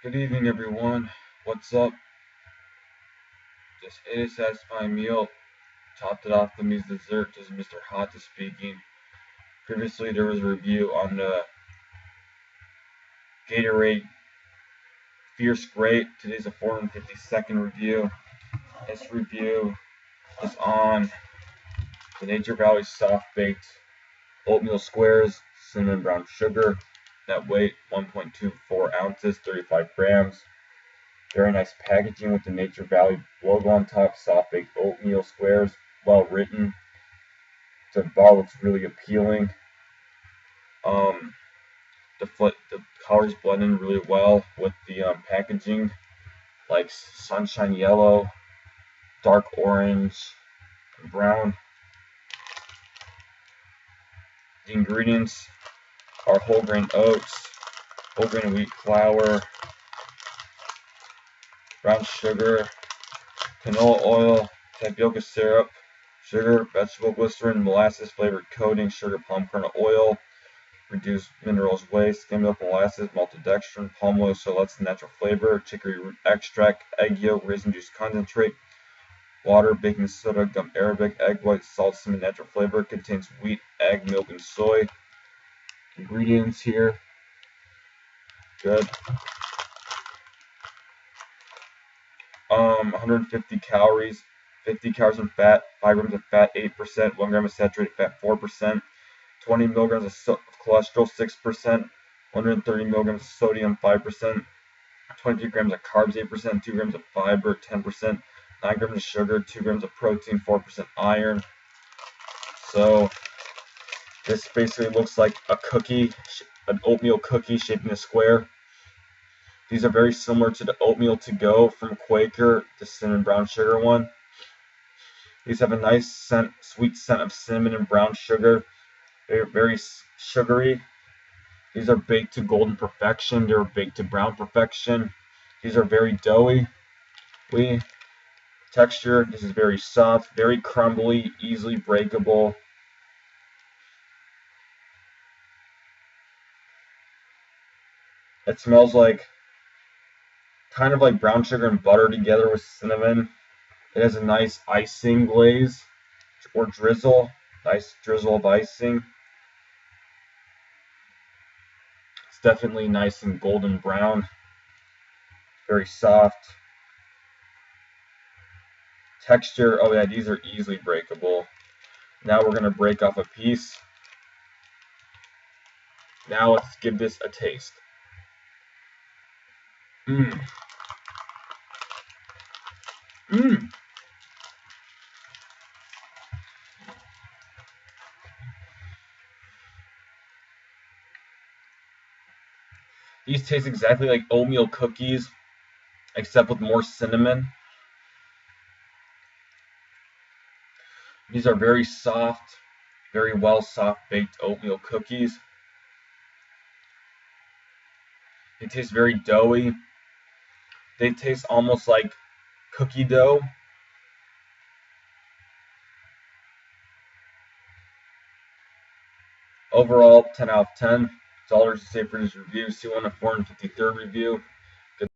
Good evening, everyone. What's up? Just ate a satisfying meal, topped it off with these dessert. This is Mr. Hata speaking. Previously, there was a review on the Gatorade Fierce Great. Today's a 452nd review. This review is on the Nature Valley Soft Baked Oatmeal Squares, Cinnamon Brown Sugar. Net weight 1.24 ounces, 35 grams. Very nice packaging with the Nature Valley logo on top. Soft baked oatmeal squares, well written. The ball looks really appealing. The colors blend in really well with the packaging, like sunshine yellow, dark orange, and brown. The ingredients are whole grain oats, whole grain wheat flour, brown sugar, canola oil, tapioca syrup, sugar, vegetable glycerin, molasses flavored coating, sugar, palm kernel oil, reduced minerals waste, skim milk, molasses, maltodextrin, palm oil, so that's the natural flavor, chicory root extract, egg yolk, raisin juice concentrate, water, baking soda, gum arabic, egg white, salt, cinnamon, natural flavor. Contains wheat, egg, milk, and soy. Ingredients here. Good. 150 calories, 50 calories in fat, 5 grams of fat, 8%, 1 gram of saturated fat, 4%, 20 milligrams of cholesterol, 6%, 130 milligrams of sodium, 5%, 23 grams of carbs, 8%, 2 grams of fiber, 10%, 9 grams of sugar, 2 grams of protein, 4% iron. So this basically looks like a cookie, an oatmeal cookie shaped in a square. These are very similar to the oatmeal to go from Quaker, the cinnamon brown sugar one. These have a nice scent, sweet scent of cinnamon and brown sugar. They're very sugary. These are baked to golden perfection. They're baked to brown perfection. These are very doughy. Texture, this is very soft, very crumbly, easily breakable. It smells like kind of like brown sugar and butter together with cinnamon. It has a nice icing glaze or drizzle, nice drizzle of icing. It's definitely nice and golden brown, very soft. Texture, oh yeah, these are easily breakable. Now we're going to break off a piece. Now let's give this a taste. Mmm. Mmm. These taste exactly like oatmeal cookies, except with more cinnamon. These are very soft, very well soft baked oatmeal cookies. They taste very doughy. They taste almost like cookie dough. Overall, 10 out of 10. That's all there's to say for this review. See you on the 453rd review.